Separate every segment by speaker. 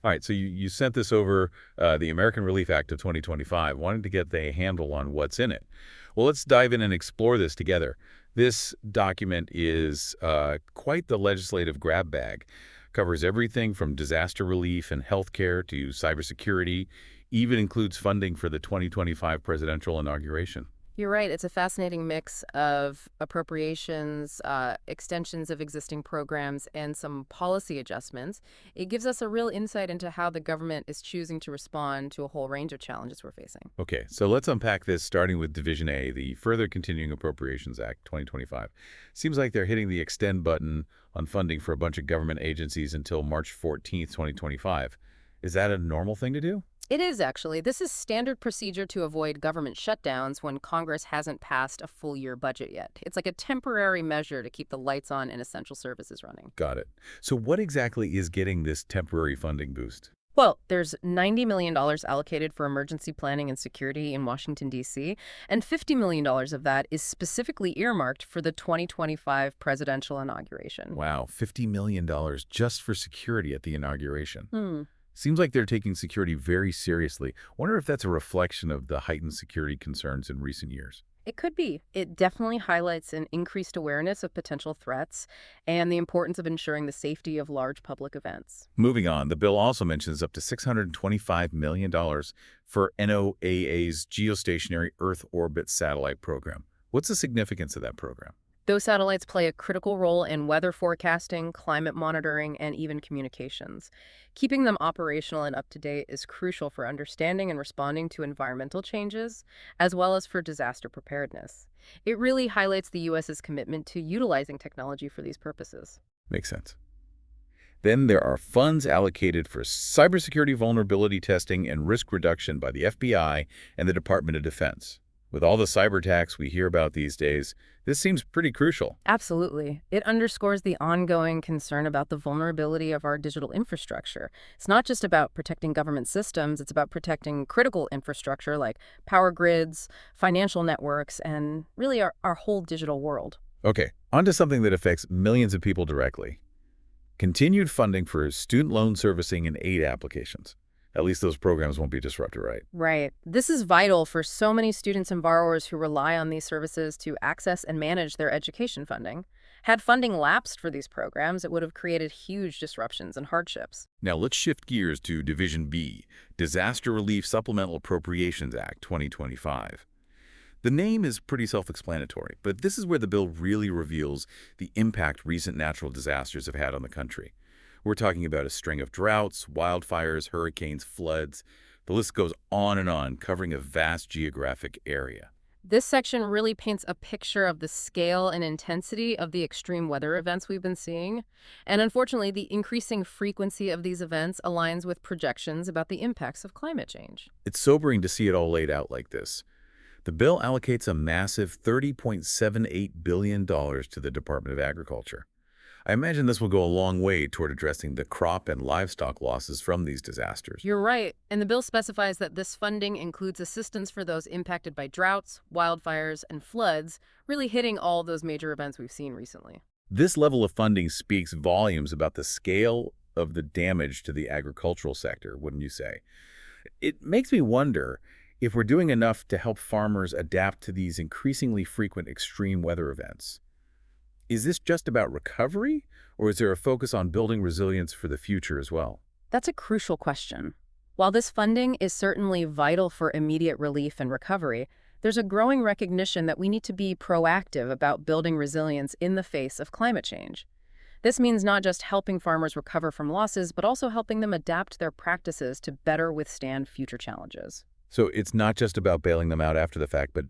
Speaker 1: All right, so you sent this over, the American Relief Act of 2025, wanting to get the handle on what's in it. Well, let's dive in and explore this together. This document is quite the legislative grab bag. Covers everything from disaster relief and healthcare to cybersecurity, even includes funding for the 2025 presidential inauguration.
Speaker 2: You're right. It's a fascinating mix of appropriations, extensions of existing programs, and some policy adjustments. It gives us a real insight into how the government is choosing to respond to a whole range of challenges we're facing.
Speaker 1: Okay, so let's unpack this starting with Division A, the Further Continuing Appropriations Act 2025. Seems like they're hitting the extend button on funding for a bunch of government agencies until March 14th, 2025. Is that a normal thing to do?
Speaker 2: It is actually. This is standard procedure to avoid government shutdowns when Congress hasn't passed a full year budget yet. It's like a temporary measure to keep the lights on and essential services running.
Speaker 1: Got it. So what exactly is getting this temporary funding boost?
Speaker 2: Well, there's $90 million allocated for emergency planning and security in Washington, D.C., and $50 million of that is specifically earmarked for the 2025 presidential inauguration.
Speaker 1: Wow, $50 million just for security at the inauguration.
Speaker 2: Hmm.
Speaker 1: Seems like they're taking security very seriously. Wonder if that's a reflection of the heightened security concerns in recent years.
Speaker 2: It could be. It definitely highlights an increased awareness of potential threats and the importance of ensuring the safety of large public events.
Speaker 1: Moving on, the bill also mentions up to $625 million for NOAA's geostationary Earth orbit satellite program. What's the significance of that program?
Speaker 2: Those satellites play a critical role in weather forecasting, climate monitoring, and even communications. Keeping them operational and up to date is crucial for understanding and responding to environmental changes, as well as for disaster preparedness. It really highlights the U.S.'s commitment to utilizing technology for these purposes.
Speaker 1: Makes sense. Then there are funds allocated for cybersecurity vulnerability testing and risk reduction by the FBI and the Department of Defense. With all the cyber attacks we hear about these days, this seems pretty crucial.
Speaker 2: Absolutely. It underscores the ongoing concern about the vulnerability of our digital infrastructure. It's not just about protecting government systems, it's about protecting critical infrastructure like power grids, financial networks, and really our whole digital world.
Speaker 1: Okay, on to something that affects millions of people directly. Continued funding for student loan servicing and aid applications. At least those programs won't be disrupted, right?
Speaker 2: Right. This is vital for so many students and borrowers who rely on these services to access and manage their education funding. Had funding lapsed for these programs, it would have created huge disruptions and hardships.
Speaker 1: Now let's shift gears to Division B, Disaster Relief Supplemental Appropriations Act 2025. The name is pretty self-explanatory, but this is where the bill really reveals the impact recent natural disasters have had on the country. We're talking about a string of droughts, wildfires, hurricanes, floods. The list goes on and on, covering a vast geographic area.
Speaker 2: This section really paints a picture of the scale and intensity of the extreme weather events we've been seeing. And unfortunately, the increasing frequency of these events aligns with projections about the impacts of climate change.
Speaker 1: It's sobering to see it all laid out like this. The bill allocates a massive $30.78 billion to the Department of Agriculture. I imagine this will go a long way toward addressing the crop and livestock losses from these disasters.
Speaker 2: You're right, and the bill specifies that this funding includes assistance for those impacted by droughts, wildfires, and floods, really hitting all those major events we've seen recently.
Speaker 1: This level of funding speaks volumes about the scale of the damage to the agricultural sector, wouldn't you say? It makes me wonder if we're doing enough to help farmers adapt to these increasingly frequent extreme weather events. Is this just about recovery, or is there a focus on building resilience for the future as well?
Speaker 2: That's a crucial question. While this funding is certainly vital for immediate relief and recovery, there's a growing recognition that we need to be proactive about building resilience in the face of climate change. This means not just helping farmers recover from losses, but also helping them adapt their practices to better withstand future challenges.
Speaker 1: So it's not just about bailing them out after the fact, but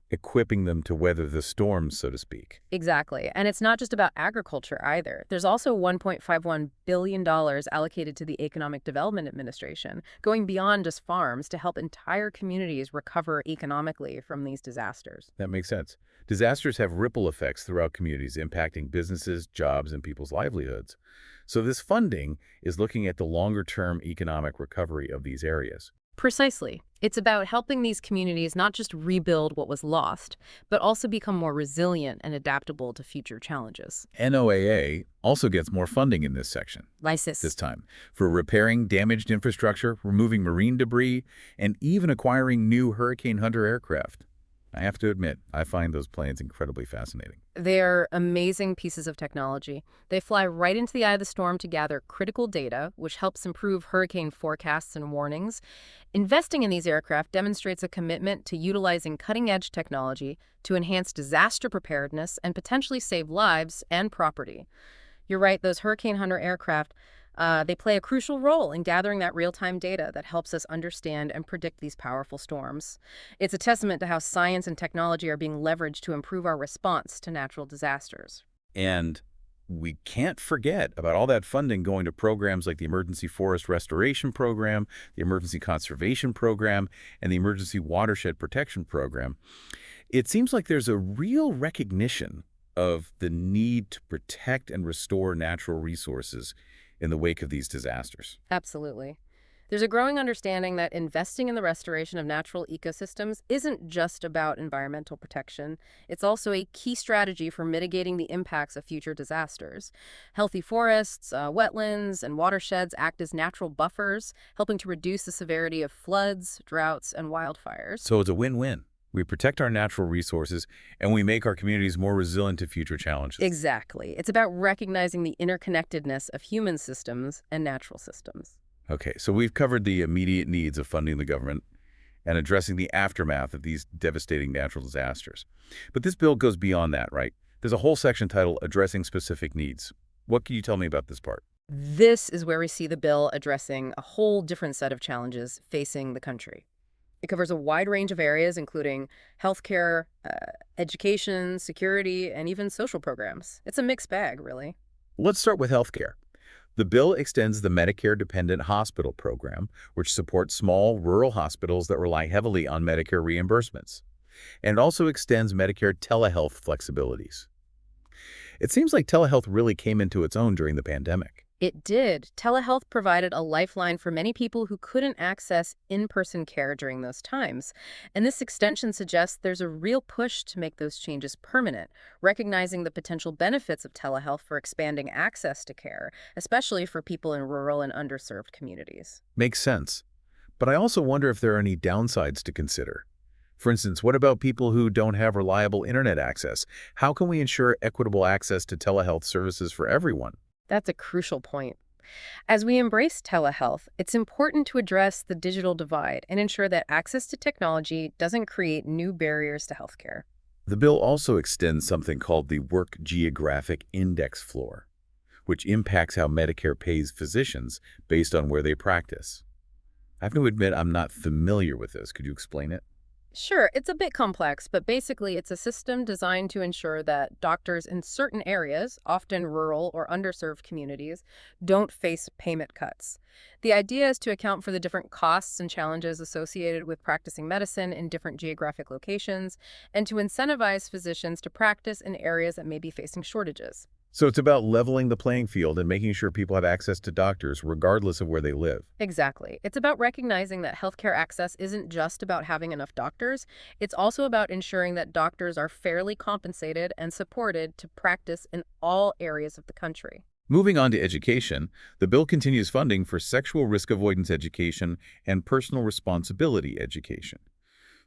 Speaker 1: equipping them to weather the storms, so to speak.
Speaker 2: Exactly. And it's not just about agriculture either. There's also $1.51 billion allocated to the Economic Development Administration, going beyond just farms to help entire communities recover economically from these disasters.
Speaker 1: That makes sense. Disasters have ripple effects throughout communities, impacting businesses, jobs, and people's livelihoods. So this funding is looking at the longer-term economic recovery of these areas.
Speaker 2: Precisely. It's about helping these communities not just rebuild what was lost, but also become more resilient and adaptable to future challenges.
Speaker 1: NOAA also gets more funding in this section,
Speaker 2: Lysis.
Speaker 1: this time, for repairing damaged infrastructure, removing marine debris, and even acquiring new Hurricane Hunter aircraft. I have to admit, I find those planes incredibly fascinating.
Speaker 2: They're amazing pieces of technology. They fly right into the eye of the storm to gather critical data, which helps improve hurricane forecasts and warnings. Investing in these aircraft demonstrates a commitment to utilizing cutting-edge technology to enhance disaster preparedness and potentially save lives and property. You're right, those Hurricane Hunter aircraft, they play a crucial role in gathering that real-time data that helps us understand and predict these powerful storms. It's a testament to how science and technology are being leveraged to improve our response to natural disasters.
Speaker 1: And we can't forget about all that funding going to programs like the Emergency Forest Restoration Program, the Emergency Conservation Program, and the Emergency Watershed Protection Program. It seems like there's a real recognition of the need to protect and restore natural resources in the wake of these disasters.
Speaker 2: Absolutely. There's a growing understanding that investing in the restoration of natural ecosystems isn't just about environmental protection. It's also a key strategy for mitigating the impacts of future disasters. Healthy forests, wetlands, and watersheds act as natural buffers, helping to reduce the severity of floods, droughts, and wildfires.
Speaker 1: So it's a win-win. We protect our natural resources, and we make our communities more resilient to future challenges.
Speaker 2: Exactly. It's about recognizing the interconnectedness of human systems and natural systems.
Speaker 1: Okay, so we've covered the immediate needs of funding the government and addressing the aftermath of these devastating natural disasters. But this bill goes beyond that, right? There's a whole section titled Addressing Specific Needs. What can you tell me about this part?
Speaker 2: This is where we see the bill addressing a whole different set of challenges facing the country. It covers a wide range of areas, including healthcare, education, security, and even social programs. It's a mixed bag, really.
Speaker 1: Let's start with healthcare. The bill extends the Medicare-dependent hospital program, which supports small, rural hospitals that rely heavily on Medicare reimbursements, and also extends Medicare telehealth flexibilities. It seems like telehealth really came into its own during the pandemic.
Speaker 2: It did. Telehealth provided a lifeline for many people who couldn't access in-person care during those times. And this extension suggests there's a real push to make those changes permanent, recognizing the potential benefits of telehealth for expanding access to care, especially for people in rural and underserved communities.
Speaker 1: Makes sense. But I also wonder if there are any downsides to consider. For instance, what about people who don't have reliable internet access? How can we ensure equitable access to telehealth services for everyone?
Speaker 2: That's a crucial point. As we embrace telehealth, it's important to address the digital divide and ensure that access to technology doesn't create new barriers to healthcare.
Speaker 1: The bill also extends something called the Work Geographic Index Floor, which impacts how Medicare pays physicians based on where they practice. I have to admit I'm not familiar with this. Could you explain it?
Speaker 2: Sure, it's a bit complex, but basically it's a system designed to ensure that doctors in certain areas, often rural or underserved communities, don't face payment cuts. The idea is to account for the different costs and challenges associated with practicing medicine in different geographic locations, and to incentivize physicians to practice in areas that may be facing shortages.
Speaker 1: So it's about leveling the playing field and making sure people have access to doctors regardless of where they live.
Speaker 2: Exactly. It's about recognizing that healthcare access isn't just about having enough doctors. It's also about ensuring that doctors are fairly compensated and supported to practice in all areas of the country.
Speaker 1: Moving on to education, the bill continues funding for sexual risk avoidance education and personal responsibility education.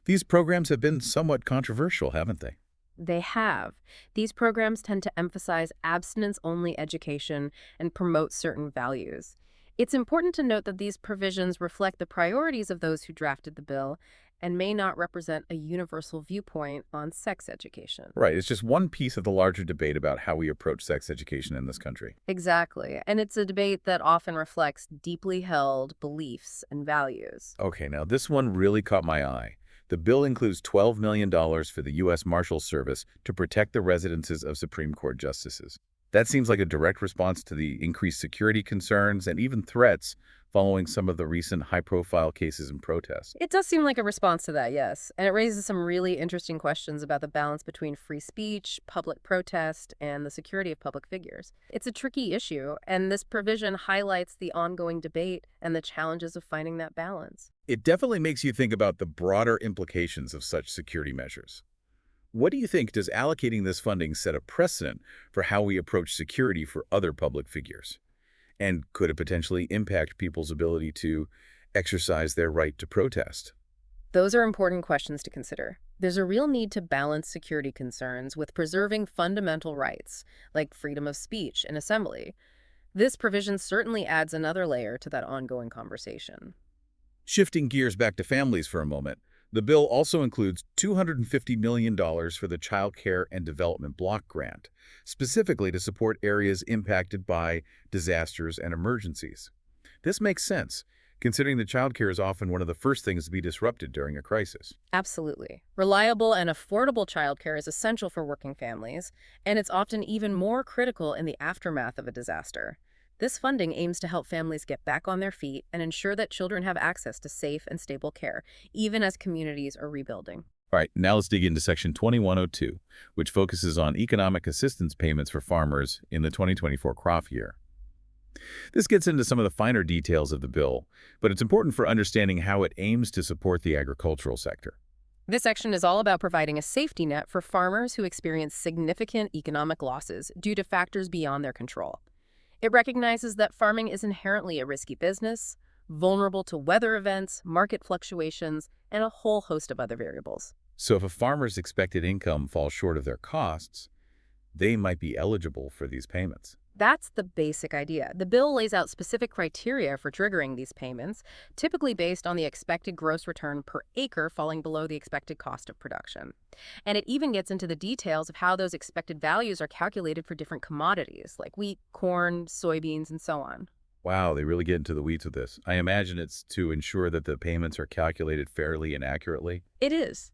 Speaker 1: These programs have been somewhat controversial, haven't they?
Speaker 2: They have. These programs tend to emphasize abstinence-only education and promote certain values. It's important to note that these provisions reflect the priorities of those who drafted the bill and may not represent a universal viewpoint on sex education.
Speaker 1: Right, it's just one piece of the larger debate about how we approach sex education in this country.
Speaker 2: Exactly. And it's a debate that often reflects deeply held beliefs and values.
Speaker 1: Okay, now this one really caught my eye. The bill includes $12 million for the U.S. Marshals Service to protect the residences of Supreme Court justices. That seems like a direct response to the increased security concerns and even threats following some of the recent high-profile cases and protests.
Speaker 2: It does seem like a response to that, yes. And it raises some really interesting questions about the balance between free speech, public protest, and the security of public figures. It's a tricky issue, and this provision highlights the ongoing debate and the challenges of finding that balance.
Speaker 1: It definitely makes you think about the broader implications of such security measures. What do you think, does allocating this funding set a precedent for how we approach security for other public figures? And could it potentially impact people's ability to exercise their right to protest?
Speaker 2: Those are important questions to consider. There's a real need to balance security concerns with preserving fundamental rights, like freedom of speech and assembly. This provision certainly adds another layer to that ongoing conversation.
Speaker 1: Shifting gears back to families for a moment, the bill also includes $250 million for the Child Care and Development Block Grant, specifically to support areas impacted by disasters and emergencies. This makes sense, considering that childcare is often one of the first things to be disrupted during a crisis.
Speaker 2: Absolutely. Reliable and affordable childcare is essential for working families, and it's often even more critical in the aftermath of a disaster. This funding aims to help families get back on their feet and ensure that children have access to safe and stable care, even as communities are rebuilding.
Speaker 1: All right, now let's dig into Section 2102, which focuses on economic assistance payments for farmers in the 2024 crop year. This gets into some of the finer details of the bill, but it's important for understanding how it aims to support the agricultural sector.
Speaker 2: This section is all about providing a safety net for farmers who experience significant economic losses due to factors beyond their control. It recognizes that farming is inherently a risky business, vulnerable to weather events, market fluctuations, and a whole host of other variables.
Speaker 1: So if a farmer's expected income falls short of their costs, they might be eligible for these payments.
Speaker 2: That's the basic idea. The bill lays out specific criteria for triggering these payments, typically based on the expected gross return per acre falling below the expected cost of production. And it even gets into the details of how those expected values are calculated for different commodities, like wheat, corn, soybeans, and so on.
Speaker 1: Wow, they really get into the weeds with this. I imagine it's to ensure that the payments are calculated fairly and accurately.
Speaker 2: It is.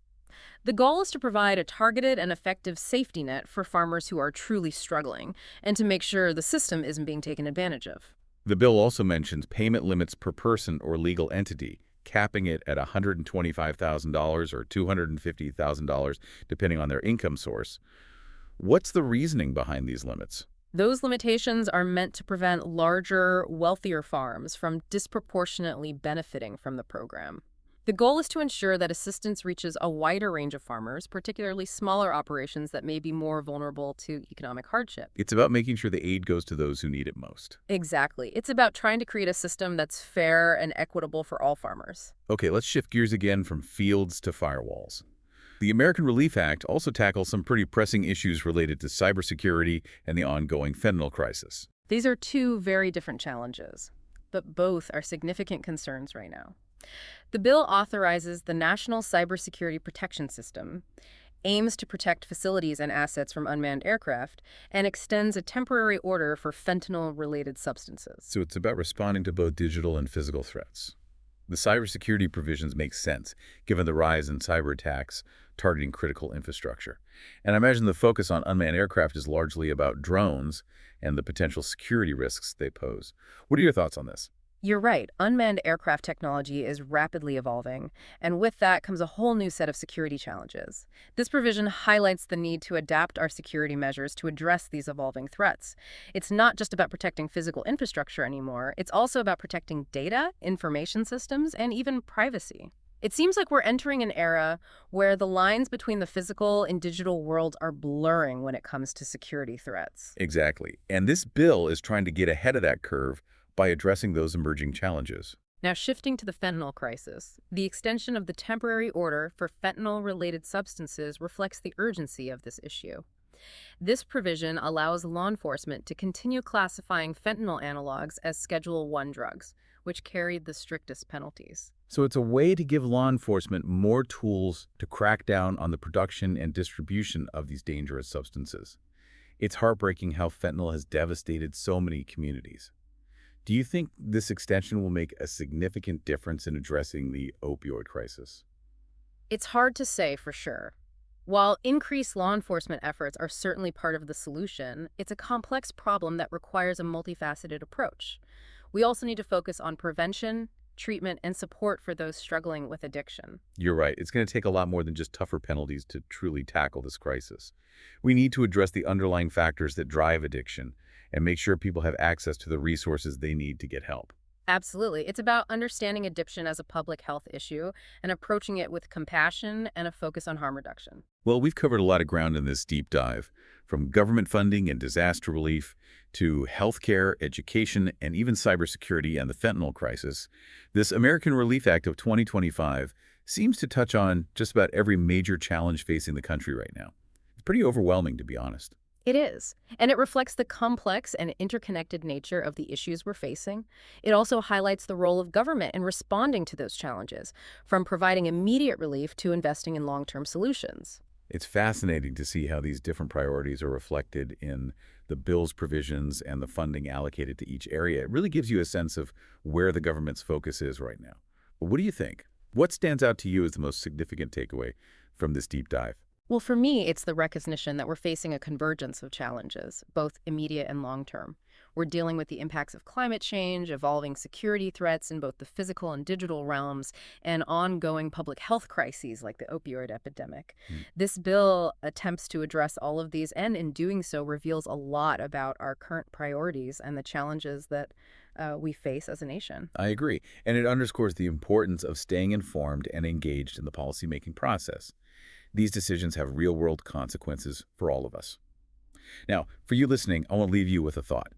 Speaker 2: The goal is to provide a targeted and effective safety net for farmers who are truly struggling, and to make sure the system isn't being taken advantage of.
Speaker 1: The bill also mentions payment limits per person or legal entity, capping it at $125,000 or $250,000, depending on their income source. What's the reasoning behind these limits?
Speaker 2: Those limitations are meant to prevent larger, wealthier farms from disproportionately benefiting from the program. The goal is to ensure that assistance reaches a wider range of farmers, particularly smaller operations that may be more vulnerable to economic hardship.
Speaker 1: It's about making sure the aid goes to those who need it most.
Speaker 2: Exactly. It's about trying to create a system that's fair and equitable for all farmers.
Speaker 1: Okay, let's shift gears again from fields to firewalls. The American Relief Act also tackles some pretty pressing issues related to cybersecurity and the ongoing fentanyl crisis.
Speaker 2: These are two very different challenges, but both are significant concerns right now. The bill authorizes the National Cybersecurity Protection System, aims to protect facilities and assets from unmanned aircraft, and extends a temporary order for fentanyl-related substances.
Speaker 1: So it's about responding to both digital and physical threats. The cybersecurity provisions make sense, given the rise in cyber attacks targeting critical infrastructure. And I imagine the focus on unmanned aircraft is largely about drones and the potential security risks they pose. What are your thoughts on this?
Speaker 2: You're right. Unmanned aircraft technology is rapidly evolving, and with that comes a whole new set of security challenges. This provision highlights the need to adapt our security measures to address these evolving threats. It's not just about protecting physical infrastructure anymore, it's also about protecting data, information systems, and even privacy. It seems like we're entering an era where the lines between the physical and digital worlds are blurring when it comes to security threats.
Speaker 1: Exactly. And this bill is trying to get ahead of that curve by addressing those emerging challenges.
Speaker 2: Now, shifting to the fentanyl crisis, the extension of the temporary order for fentanyl-related substances reflects the urgency of this issue. This provision allows law enforcement to continue classifying fentanyl analogs as Schedule I drugs, which carried the strictest penalties.
Speaker 1: So it's a way to give law enforcement more tools to crack down on the production and distribution of these dangerous substances. It's heartbreaking how fentanyl has devastated so many communities. Do you think this extension will make a significant difference in addressing the opioid crisis?
Speaker 2: It's hard to say for sure. While increased law enforcement efforts are certainly part of the solution, it's a complex problem that requires a multifaceted approach. We also need to focus on prevention, treatment, and support for those struggling with addiction.
Speaker 1: You're right. It's going to take a lot more than just tougher penalties to truly tackle this crisis. We need to address the underlying factors that drive addiction and make sure people have access to the resources they need to get help.
Speaker 2: Absolutely. It's about understanding addiction as a public health issue and approaching it with compassion and a focus on harm reduction.
Speaker 1: Well, we've covered a lot of ground in this deep dive, from government funding and disaster relief to healthcare, education, and even cybersecurity and the fentanyl crisis. This American Relief Act of 2025 seems to touch on just about every major challenge facing the country right now. It's pretty overwhelming, to be honest.
Speaker 2: It is, and it reflects the complex and interconnected nature of the issues we're facing. It also highlights the role of government in responding to those challenges, from providing immediate relief to investing in long-term solutions.
Speaker 1: It's fascinating to see how these different priorities are reflected in the bill's provisions and the funding allocated to each area. It really gives you a sense of where the government's focus is right now. But what do you think? What stands out to you as the most significant takeaway from this deep dive?
Speaker 2: Well, for me, it's the recognition that we're facing a convergence of challenges, both immediate and long-term. We're dealing with the impacts of climate change, evolving security threats in both the physical and digital realms, and ongoing public health crises like the opioid epidemic.
Speaker 1: Hmm.
Speaker 2: This bill attempts to address all of these, and in doing so reveals a lot about our current priorities and the challenges that we face as a nation.
Speaker 1: I agree. And it underscores the importance of staying informed and engaged in the policymaking process. These decisions have real-world consequences for all of us. Now, for you listening, I want to leave you with a thought.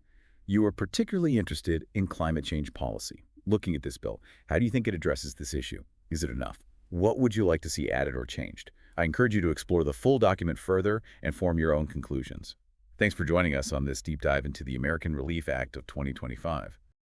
Speaker 1: You are particularly interested in climate change policy. Looking at this bill, how do you think it addresses this issue? Is it enough? What would you like to see added or changed? I encourage you to explore the full document further and form your own conclusions. Thanks for joining us on this deep dive into the American Relief Act of 2025.